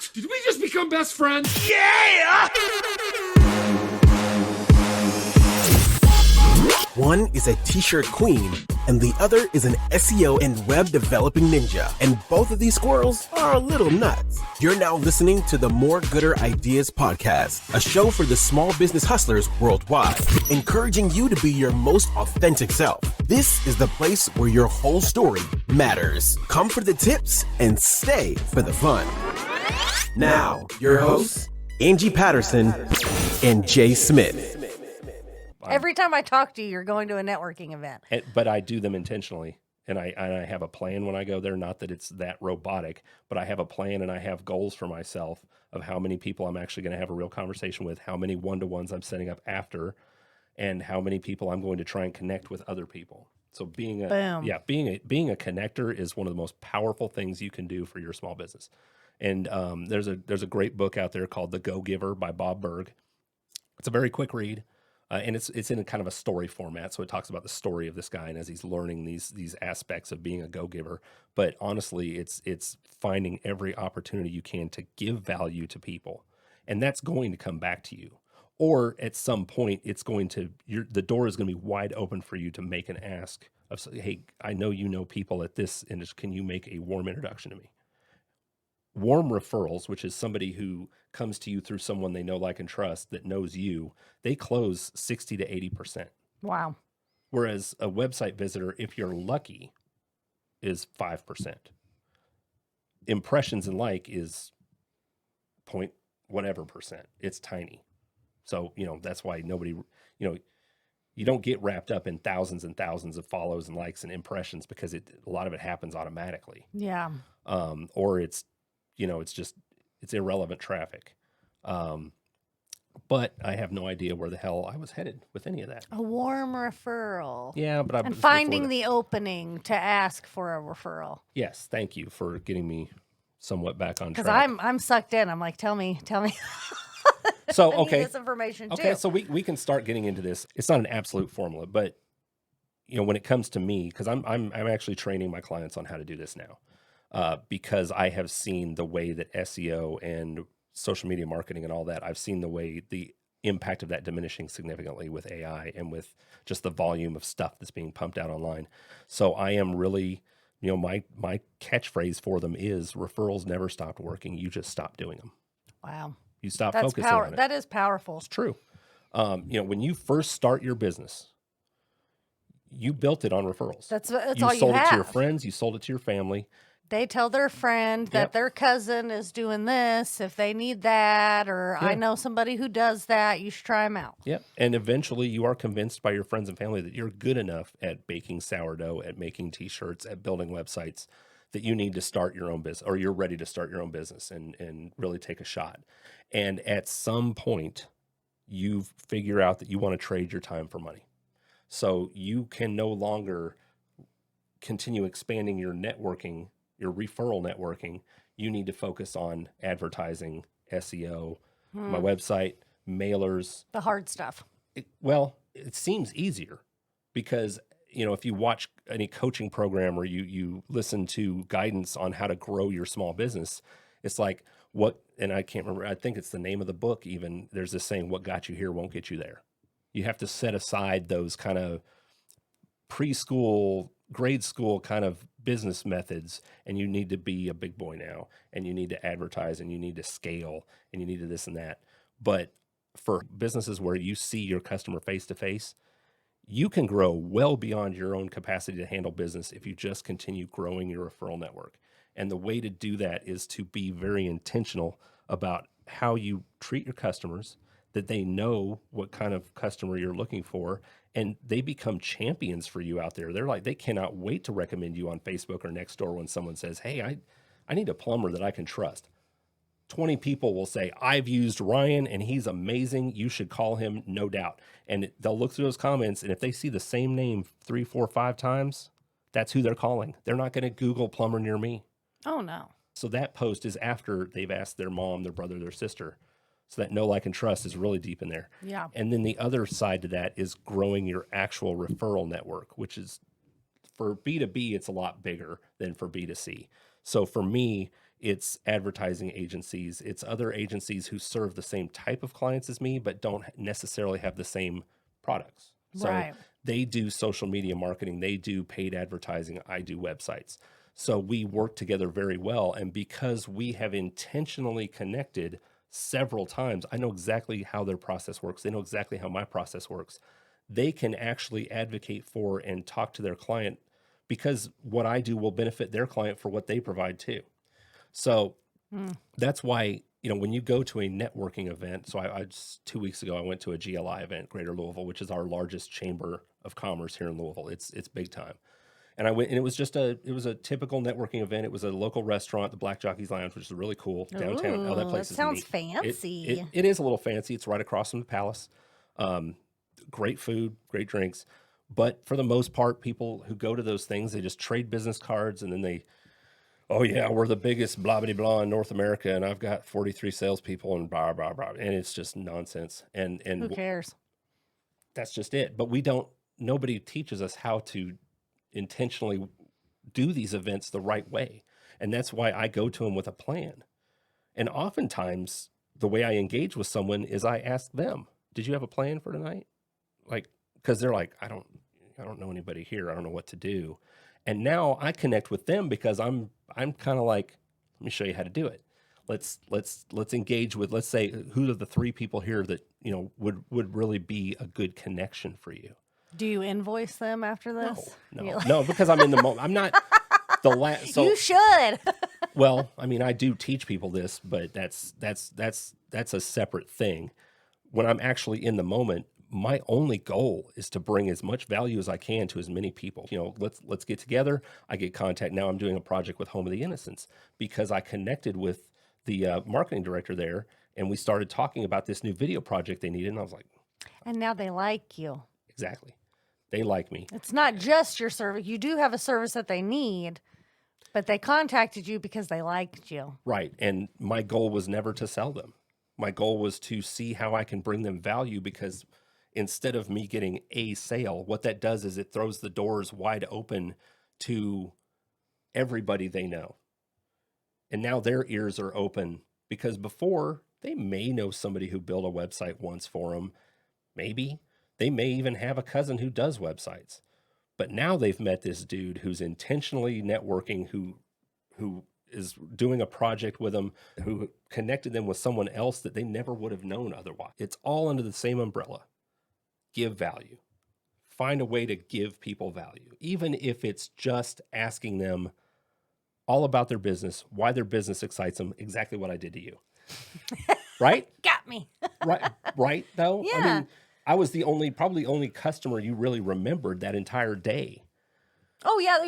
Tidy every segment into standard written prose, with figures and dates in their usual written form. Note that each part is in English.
What? Did we just become best friends? Yeah! One is a t-shirt queen, and the other is an SEO and web developing ninja. And both of these squirrels are a little nuts. You're now listening to the More Gooder Ideas podcast, a show for the small business hustlers worldwide, encouraging you to be your most authentic self. This is the place where your whole story matters. Come for the tips and stay for the fun. Now, your hosts, Angie Patterson and Jay Smith. Every time I talk to you, you're going to a networking event. But I do them intentionally, and I have a plan when I go there. Not that it's that robotic, but I have a plan and I have goals for myself of how many people I'm actually going to have a real conversation with, how many one-to-ones I'm setting up after, and how many people I'm going to try and connect with other people. So being a connector is one of the most powerful things you can do for your small business. And there's a great book out there called The Go-Giver by Bob Burg. It's a very quick read. And it's in a kind of a story format, so it talks about the story of this guy and as he's learning these aspects of being a go-giver. But honestly, it's finding every opportunity you can to give value to people, and that's going to come back to you. Or at some point, the door is going to be wide open for you to make an ask of, hey, I know you know people at this, and can you make a warm introduction to me? Warm referrals, which is somebody who comes to you through someone they know, like, and trust that knows you, they close 60 to 80%. Wow. Whereas a website visitor, if you're lucky, is 5%. Impressions and like is point whatever percent. It's tiny. So, that's why nobody, you don't get wrapped up in thousands and thousands of follows and likes and impressions because a lot of it happens automatically. Yeah. Or it's irrelevant traffic. But I have no idea where the hell I was headed with any of that. A warm referral. Yeah, but and finding the opening to ask for a referral. Yes, thank you for getting me somewhat back on track. Because I'm sucked in. I'm like, tell me. So, I okay. need this information too. Okay, so we can start getting into this. It's not an absolute formula, but when it comes to me, because I'm actually training my clients on how to do this now. Because I have seen the way that SEO and social media marketing and all that, I've seen the impact of that diminishing significantly with AI and with just the volume of stuff that's being pumped out online. So I am really, my catchphrase for them is referrals never stopped working. You just stopped doing them. Wow. You stop focusing on it. That is powerful. It's true. When you first start your business, you built it on referrals. That's all you have. You sold it to your friends. You sold it to your family. They tell their friend that their cousin is doing this, if they need that, or I know somebody who does that, you should try them out. Yep. And eventually you are convinced by your friends and family that you're good enough at baking sourdough, at making t-shirts, at building websites, that you need to start your own business, or you're ready to start your own business and really take a shot. And at some point, you figure out that you want to trade your time for money. So you can no longer continue expanding your networking, your referral networking. You need to focus on advertising, SEO, my website, mailers. The hard stuff. It seems easier because, if you watch any coaching program or you listen to guidance on how to grow your small business, it's like and I can't remember, I think it's the name of the book even, there's this saying, what got you here won't get you there. You have to set aside those kind of preschool, grade school kind of business methods, and you need to be a big boy now, and you need to advertise, and you need to scale, and you need to this and that. But for businesses where you see your customer face to face, you can grow well beyond your own capacity to handle business if you just continue growing your referral network. And the way to do that is to be very intentional about how you treat your customers, that they know what kind of customer you're looking for, and they become champions for you out there. They cannot wait to recommend you on Facebook or Nextdoor when someone says, hey, I need a plumber that I can trust. 20 people will say, I've used Ryan and he's amazing. You should call him, no doubt. And they'll look through those comments, and if they see the same name 3, 4, 5 times, that's who they're calling. They're not going to Google plumber near me. Oh, no. So that post is after they've asked their mom, their brother, their sister. So that know, like, and trust is really deep in there. Yeah. And then the other side to that is growing your actual referral network, which is For B2B, it's a lot bigger than for B2C. So for me, it's advertising agencies. It's other agencies who serve the same type of clients as me, but don't necessarily have the same products. So Right. they do social media marketing. They do paid advertising. I do websites. So we work together very well. And because we have intentionally connected several times, I know exactly how their process works. They know exactly how my process works. They can actually advocate for and talk to their client because what I do will benefit their client for what they provide too. So that's why, when you go to a networking event, so I just 2 weeks ago, I went to a GLI event, Greater Louisville, which is our largest chamber of commerce here in Louisville. It's big time. And I went, and it was a typical networking event. It was a local restaurant, the Black Jockey's Lounge, which is really cool downtown. Oh, that Ooh, place that is sounds neat. fancy. It is a little fancy. It's right across from the Palace. Great food, great drinks. But for the most part, people who go to those things, they just trade business cards and then oh yeah, we're the biggest blah, blah, blah in North America. And I've got 43 salespeople and blah, blah, blah. And it's just nonsense. And Who cares? that's just it. But nobody teaches us how to intentionally do these events the right way. And that's why I go to them with a plan. And oftentimes the way I engage with someone is I ask them, did you have a plan for tonight? Like, because they're like, I don't know anybody here. I don't know what to do. And now I connect with them because I'm kind of like, let me show you how to do it. Let's engage with, let's say, who are the 3 people here that, would really be a good connection for you. Do you invoice them after this? No, because I'm in the moment. I'm not the last. So you should. well, I mean, I do teach people this, but that's a separate thing. When I'm actually in the moment, my only goal is to bring as much value as I can to as many people. Let's get together. I get contact. Now I'm doing a project with Home of the Innocents because I connected with the marketing director there, and we started talking about this new video project they needed. And I was like, And now they like you. exactly. They like me. It's not just your service. You do have a service that they need, but they contacted you because they liked you. Right. And my goal was never to sell them. My goal was to see how I can bring them value because instead of me getting a sale, what that does is it throws the doors wide open to everybody they know. And now their ears are open because before they may know somebody who built a website once for them. Maybe they may even have a cousin who does websites, but now they've met this dude who's intentionally networking, who is doing a project with them, who connected them with someone else that they never would have known otherwise. It's all under the same umbrella. Give value. Find a way to give people value, even if it's just asking them all about their business, why their business excites them, exactly what I did to you. Right? Got me. Right though? Yeah. I mean, I was probably only customer you really remembered that entire day. Oh, yeah,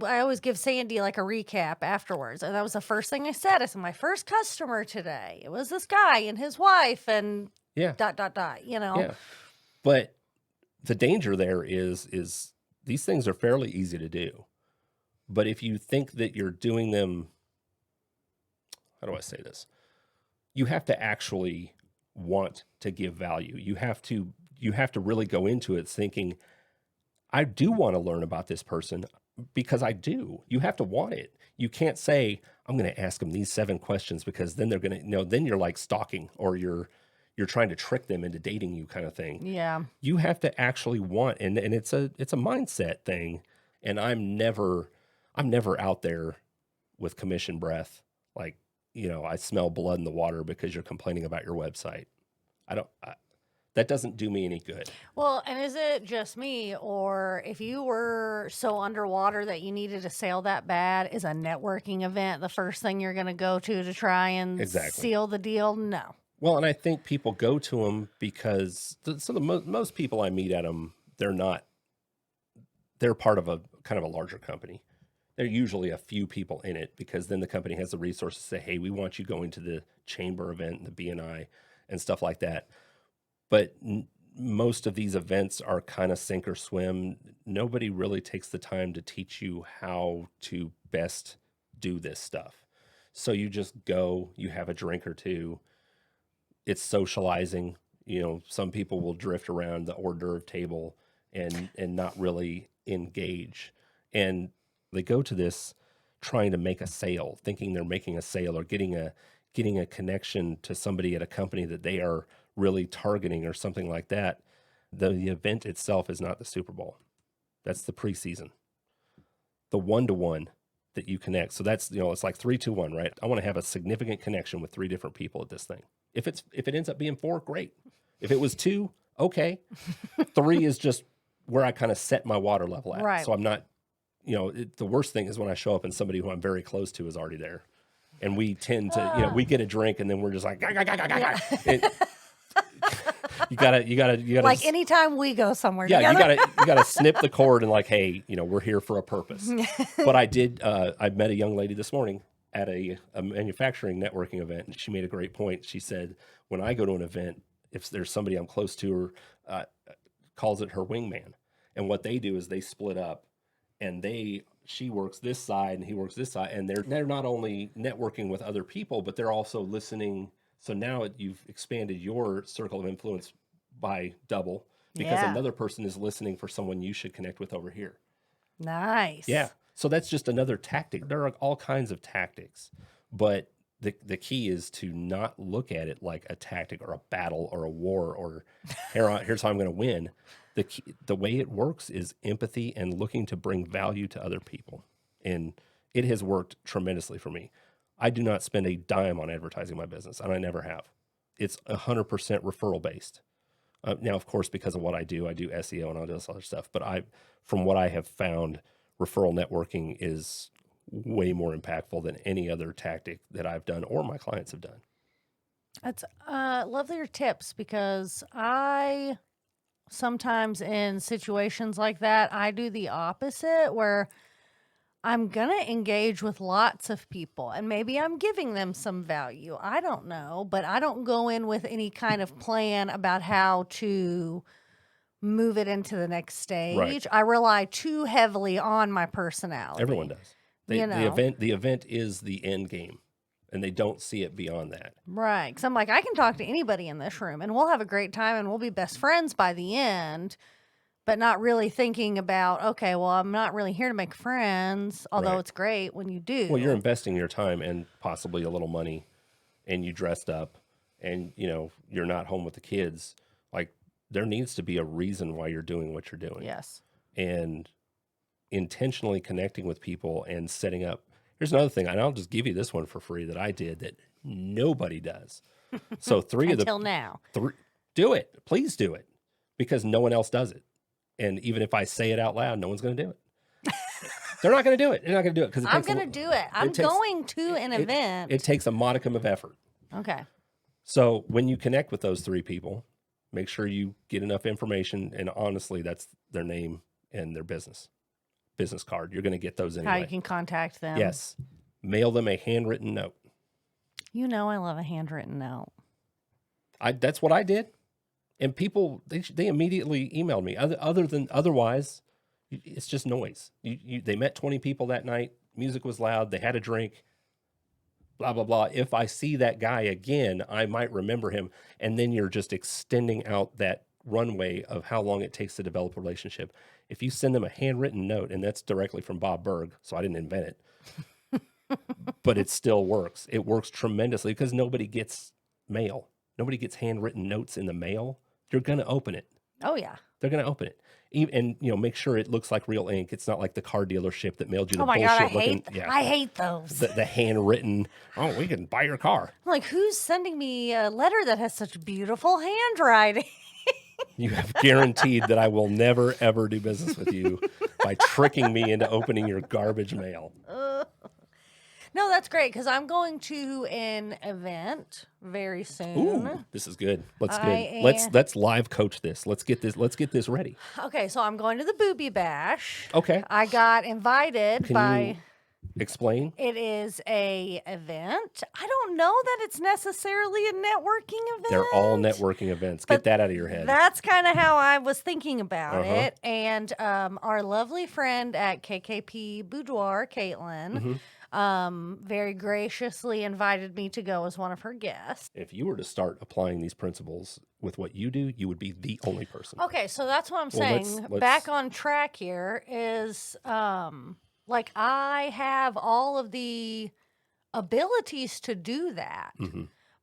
I always give Sandy like a recap afterwards. And that was the first thing I said. I said, my first customer today, it was this guy and his wife and ... Yeah. ... Yeah. But the danger there is these things are fairly easy to do. But if you think that you're doing them, how do I say this? You have to actually want to give value. You have to really go into it thinking, I do want to learn about this person because I do. You have to want it. You can't say, I'm going to ask them these 7 questions because then they're going to, then you're like stalking or you're trying to trick them into dating you kind of thing. Yeah. You have to actually want, and it's a mindset thing. And I'm never out there with commission breath. Like, I smell blood in the water because you're complaining about your website. That doesn't do me any good. Well, and is it just me, or if you were so underwater that you needed a sale that bad, is a networking event the first thing you're going to go to try and seal the deal? No. Well, and I think people go to them because most people I meet at them, they're part of a kind of a larger company. They're usually a few people in it because then the company has the resources to say, hey, we want you going to the chamber event and the BNI and stuff like that. But most of these events are kind of sink or swim. Nobody really takes the time to teach you how to best do this stuff. So you just go, you have a drink or two. It's socializing. Some people will drift around the hors d'oeuvre table and not really engage. And they go to this trying to make a sale, thinking they're making a sale or getting a connection to somebody at a company that they are really targeting or something like that. The event itself is not the Super Bowl. That's the preseason. The one-to-one that you connect. So that's, it's like 3, 2, 1, right? I want to have a significant connection with 3 different people at this thing. If it ends up being 4, great. If it was 2, okay. 3 is just where I kind of set my water level at. Right. So I'm not, the worst thing is when I show up and somebody who I'm very close to is already there. And we tend to, we get a drink and then we're just like, gah, gah, gah, gah, gah. You gotta. Like anytime we go somewhere together. You gotta snip the cord and like, hey, we're here for a purpose. But I met a young lady this morning at a manufacturing networking event, and she made a great point. She said, when I go to an event, if there's somebody I'm close to, or calls it her wingman, and what they do is they split up, and she works this side and he works this side, and they're not only networking with other people, but they're also listening. So now you've expanded your circle of influence by double because another person is listening for someone you should connect with over here. Nice. Yeah. So that's just another tactic. There are all kinds of tactics, but the key is to not look at it like a tactic or a battle or a war or here's how I'm going to win. The way it works is empathy and looking to bring value to other people. And it has worked tremendously for me. I do not spend a dime on advertising my business, and I never have. It's 100% referral based. Now, of course, because of what I do SEO and all this other stuff. But from what I have found, referral networking is way more impactful than any other tactic that I've done or my clients have done. That's love your tips, because I sometimes in situations like that, I do the opposite where I'm going to engage with lots of people and maybe I'm giving them some value. I don't know, but I don't go in with any kind of plan about how to move it into the next stage. Right. I rely too heavily on my personality. Everyone does. The event is the end game, and they don't see it beyond that. Right. Because I'm like, I can talk to anybody in this room and we'll have a great time and we'll be best friends by the end. But not really thinking about, okay, well, I'm not really here to make friends, although It's great when you do. Well, you're investing your time and possibly a little money, and you dressed up, and, you're not home with the kids. Like, there needs to be a reason why you're doing what you're doing. Yes. And intentionally connecting with people and setting up. Here's another thing, and I'll just give you this one for free that I did that nobody does. So Until now. Do it. Please do it, because no one else does it. And even if I say it out loud, no one's going to do it. They're not going to do it. They're not going to do it because I'm going to do it. I'm going to an event. It takes a modicum of effort. Okay. So when you connect with those 3 people, make sure you get enough information. And honestly, that's their name and their business card. You're going to get those anyway. How you can contact them. Yes. Mail them a handwritten note. I love a handwritten note. That's what I did. And people, they immediately emailed me. Otherwise, it's just noise. They met 20 people that night. Music was loud. They had a drink. Blah, blah, blah. If I see that guy again, I might remember him. And then you're just extending out that runway of how long it takes to develop a relationship. If you send them a handwritten note, and that's directly from Bob Berg, so I didn't invent it, but it still works. It works tremendously because nobody gets mail. Nobody gets handwritten notes in the mail. You're going to open it. Oh, yeah. They're going to open it. And, make sure it looks like real ink. It's not like the car dealership that mailed you the bullshit looking. I hate those. The handwritten, we can buy your car. I'm like, who's sending me a letter that has such beautiful handwriting? You have guaranteed that I will never, ever do business with you by tricking me into opening your garbage mail. No, that's great, because I'm going to an event very soon. Ooh, this is good. Let's live coach this. Let's get this ready. Okay, so I'm going to the Booby Bash. Okay. I got invited by Explain. It is a event. I don't know that it's necessarily a networking event. They're all networking events. Get that out of your head. That's kind of how I was thinking about it. And our lovely friend at KKP Boudoir, Caitlin, very graciously invited me to go as one of her guests. If you were to start applying these principles with what you do, you would be the only person. Okay, so that's what I'm saying. Let's back on track here is like I have all of the abilities to do that.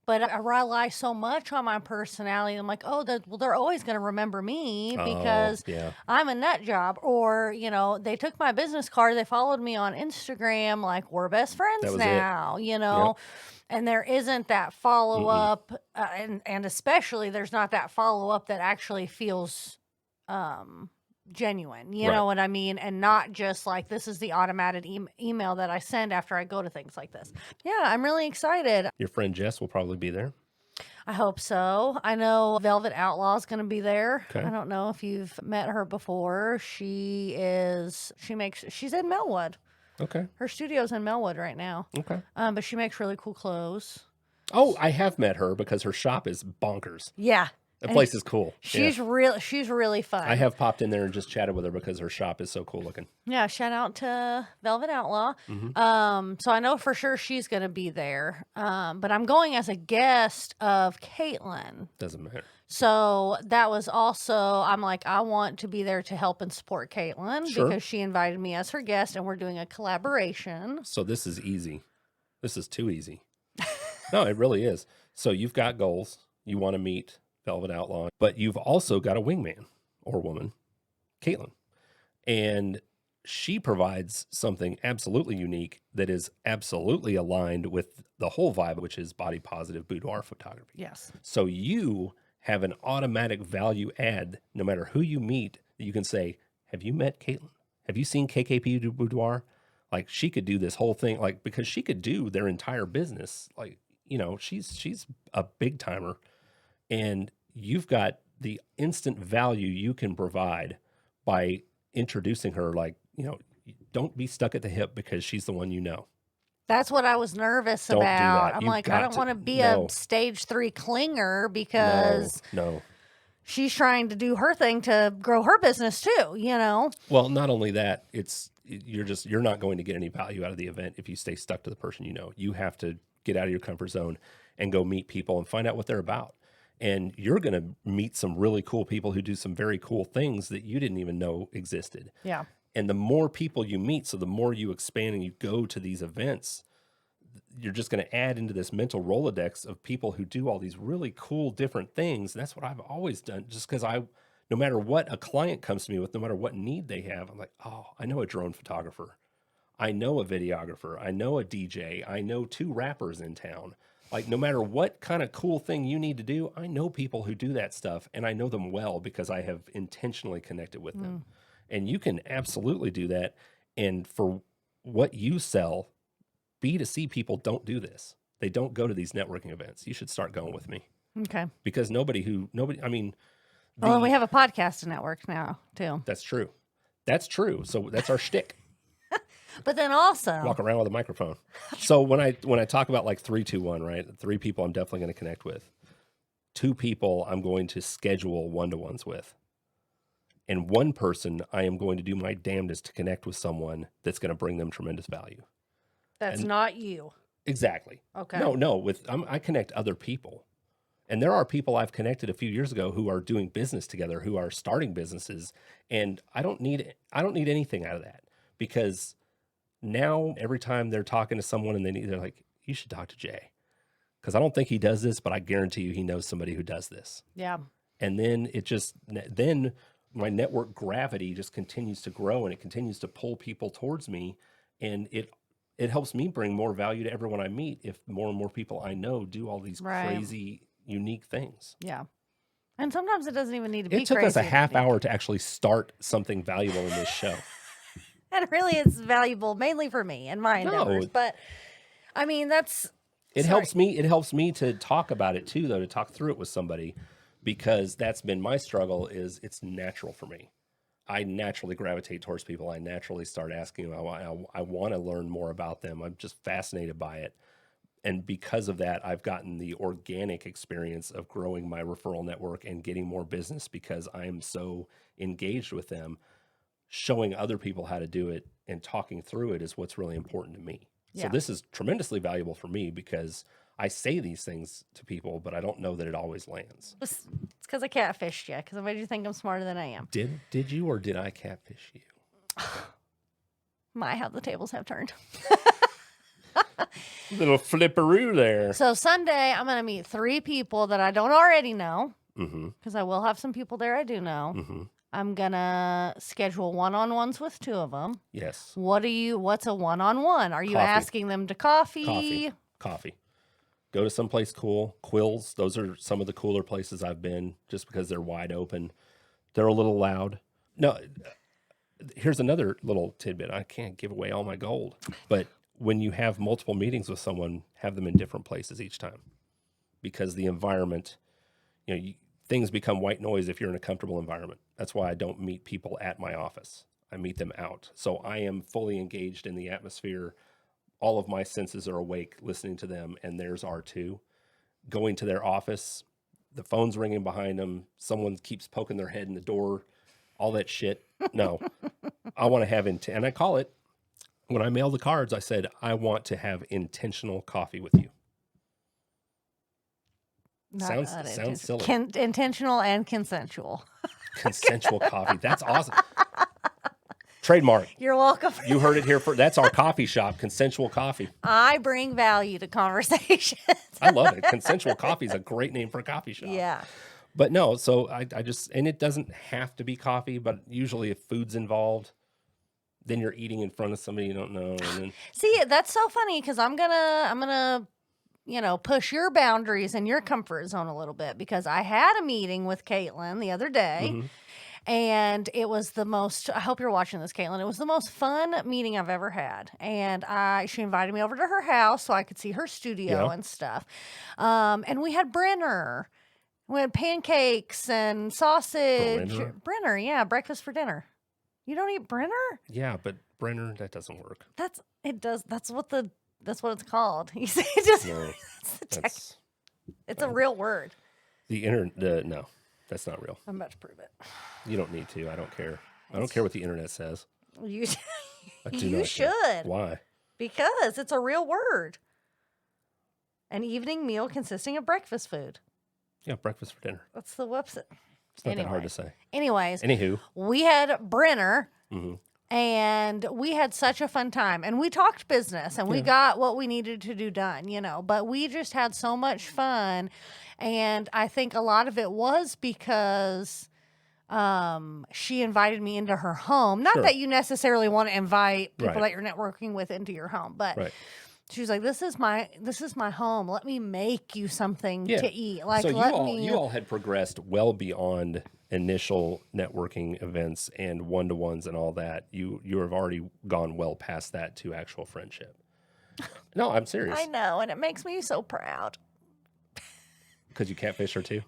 But I rely so much on my personality. I'm like, oh, they're always going to remember me because I'm a nut job. Or, you know, they took my business card. They followed me on Instagram. Like, we're best friends now, you know. And there isn't that follow-up. And especially there's not that follow-up that actually feels genuine. You know what I mean? And not just like, this is the automated email that I send after I go to things like this. Yeah, I'm really excited. Your friend Jess will probably be there. I hope so. I know Velvet Outlaw is going to be there. Okay. I don't know if you've met her before. She's in Melwood. Okay. Her studio's in Melwood right now. Okay. But she makes really cool clothes. Oh, I have met her because her shop is bonkers. Yeah. The place is cool. She's really fun. I have popped in there and just chatted with her because her shop is so cool looking. Yeah, shout out to Velvet Outlaw. So I know for sure she's going to be there. But I'm going as a guest of Caitlin. Doesn't matter. So that was also, I'm like, I want to be there to help and support Caitlin because she invited me as her guest and we're doing a collaboration. So this is easy. This is too easy. No, it really is. So you've got goals. You want to meet Velvet Outlaw, but you've also got a wingman or woman, Caitlin, and she provides something absolutely unique that is absolutely aligned with the whole vibe, which is body positive boudoir photography. Yes. So you have an automatic value add, no matter who you meet, that you can say, have you met Caitlin? Have you seen KKP Boudoir? Like, she could do this whole thing, like, because she could do their entire business. Like, you know, she's a big timer. And you've got the instant value you can provide by introducing her. Like, you know, don't be stuck at the hip because she's the one you know. That's what I was nervous Don't do about. that. I'm You've like, I don't want to be a stage 3 clinger because she's trying to do her thing to grow her business too, you know? Well, not only that, you're not going to get any value out of the event if you stay stuck to the person you know. You have to get out of your comfort zone and go meet people and find out what they're about. And you're going to meet some really cool people who do some very cool things that you didn't even know existed. Yeah. And the more people you meet, so the more you expand and you go to these events, you're just going to add into this mental Rolodex of people who do all these really cool different things. And that's what I've always done, just because no matter what a client comes to me with, no matter what need they have, I'm like, oh, I know a drone photographer. I know a videographer. I know a DJ. I know 2 rappers in town. Like, no matter what kind of cool thing you need to do, I know people who do that stuff, and I know them well because I have intentionally connected with them. And you can absolutely do that. And for what you sell, B2C people don't do this. They don't go to these networking events. You should start going with me. Okay. Because I mean. Well, we have a podcast network now, too. That's true. That's true. So that's our shtick. But then also walk around with a microphone. So when I talk about like 3, 2, 1, right? 3 people I'm definitely going to connect with. 2 people I'm going to schedule one-to-ones with. And 1 person I am going to do my damnedest to connect with someone that's going to bring them tremendous value. That's not you. Exactly. Okay. No. I connect other people. And there are people I've connected a few years ago who are doing business together, who are starting businesses. And I don't need anything out of that, because now every time they're talking to someone and they're like, you should talk to Jay, because I don't think he does this, but I guarantee you he knows somebody who does this. Yeah. And then then my network gravity just continues to grow, and it continues to pull people towards me. And it helps me bring more value to everyone I meet if more and more people I know do all these crazy, unique things. Yeah. And sometimes it doesn't even need to be crazy. It took us a half hour to actually start something valuable in this show. And really, it's valuable mainly for me and my endeavors. But I mean, it helps me to talk about it too, though, to talk through it with somebody, because that's been my struggle. Is it's natural for me. I naturally gravitate towards people. I naturally start asking them. I want to learn more about them. I'm just fascinated by it. And because of that, I've gotten the organic experience of growing my referral network and getting more business because I am so engaged with them. Showing other people how to do it and talking through it is what's really important to me. Yeah. So this is tremendously valuable for me because I say these things to people, but I don't know that it always lands. It's because I catfished you, because I made you think I'm smarter than I am. Did you, or did I catfish you? My, how the tables have turned. Little flipperoo there. So Sunday, I'm going to meet 3 people that I don't already know, Mm-hmm. because I will have some people there I do know. Mm-hmm. I'm going to schedule one-on-ones with 2 of them. Yes. What's a one-on-one? Are you Coffee. asking them to coffee? Coffee. Go to someplace cool. Quills, those are some of the cooler places I've been just because they're wide open. They're a little loud. No, here's another little tidbit. I can't give away all my gold, but when you have multiple meetings with someone, have them in different places each time, because the environment, things become white noise if you're in a comfortable environment. That's why I don't meet people at my office. I meet them out. So I am fully engaged in the atmosphere. All of my senses are awake listening to them, and theirs are too. Going to their office, the phone's ringing behind them, someone keeps poking their head in the door, all that shit. No, I want to have intent. And I call it, when I mail the cards, I said, I want to have intentional coffee with you. Sounds silly. Intentional and consensual. Consensual coffee. That's awesome. Trademark. You're welcome. You heard it here first. That's our coffee shop, Consensual Coffee. I bring value to conversations. I love it. Consensual Coffee is a great name for a coffee shop. Yeah. But no, so I just, and it doesn't have to be coffee, but usually if food's involved, then you're eating in front of somebody you don't know. And then, see, that's so funny, because I'm gonna push your boundaries and your comfort zone a little bit, because I had a meeting with Caitlin the other day. Mm-hmm. And it was the most, I hope you're watching this, Caitlin. It was the most fun meeting I've ever had. And she invited me over to her house so I could see her studio and stuff. And we had Brenner. We had pancakes and sausage. Brenner, yeah, breakfast for dinner. You don't eat Brenner? Yeah, but Brenner, that doesn't work. That's what it's called. You say it just, No, it's a real word. No, that's not real. I'm about to prove it. You don't need to. I don't care. I don't care what the internet says. You You should. Why? Because it's a real word. An evening meal consisting of breakfast food. Yeah, breakfast for dinner. That's the website. It's not that hard to say. Anyways. Anywho. We had Brenner. Mm-hmm. And we had such a fun time, and we talked business, and we got what we needed to do done, but we just had so much fun. And I think a lot of it was because she invited me into her home. Not that you necessarily want to invite people that you're networking with into your home, but she was like, this is my home. Let me make you something to eat. Like, so you all had progressed well beyond initial networking events and one-to-ones and all that. You have already gone well past that to actual friendship. No, I'm serious. I know, and it makes me so proud. Because you catfish her too?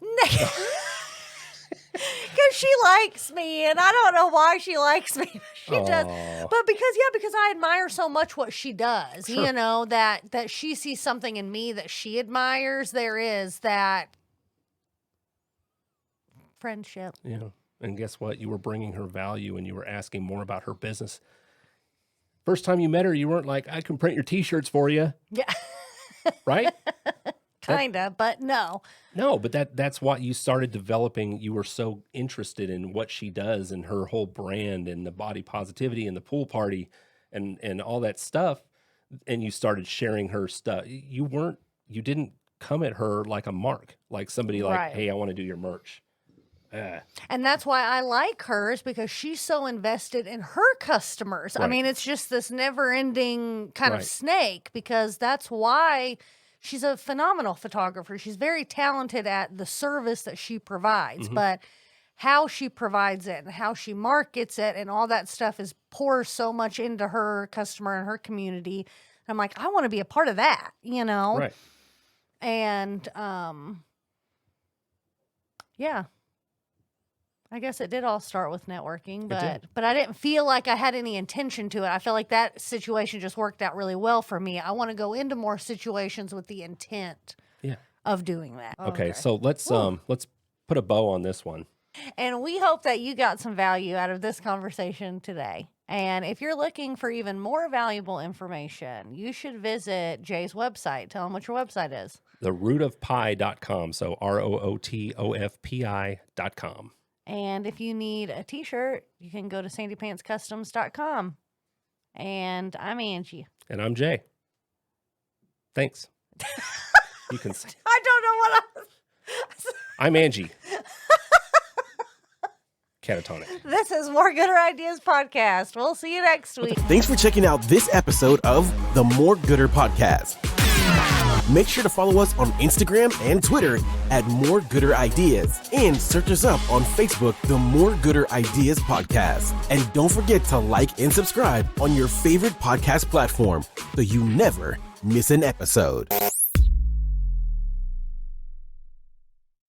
Because she likes me, and I don't know why she likes me. She does. But because I admire so much what she does. Sure. That she sees something in me that she admires. There is that friendship. Yeah. And guess what? You were bringing her value, and you were asking more about her business. First time you met her, you weren't like, I can print your T-shirts for you. Yeah. Right? Kinda, but no. No, but that's why you started developing. You were so interested in what she does and her whole brand and the body positivity and the pool party and all that stuff. And you started sharing her stuff. You didn't come at her like a mark, like somebody like, hey, I want to do your merch. And that's why I like her, is because she's so invested in her customers. Right. I mean, it's just this never-ending kind of snake, because that's why she's a phenomenal photographer. She's very talented at the service that she provides, but how she provides it and how she markets it and all that stuff pours so much into her customer and her community. I'm like, I want to be a part of that, Right. And, yeah. I guess it did all start with networking, but I didn't feel like I had any intention to it. I feel like that situation just worked out really well for me. I want to go into more situations with the intent of doing that. Okay, so let's put a bow on this one. And we hope that you got some value out of this conversation today. And if you're looking for even more valuable information, you should visit Jay's website. Tell him what your website is. therootofpi.com. So ROOTOFPI.com. And if you need a t-shirt, you can go to sandypantscustoms.com. And I'm Angie. And I'm Jay. Thanks. You can. I don't know what I'm Angie. Catatonic. This is More Gooder Ideas Podcast. We'll see you next week. Thanks for checking out this episode of the More Gooder Podcast. Make sure to follow us on Instagram and Twitter at More Gooder Ideas, and search us up on Facebook, the More Gooder Ideas Podcast. And don't forget to like and subscribe on your favorite podcast platform so you never miss an episode.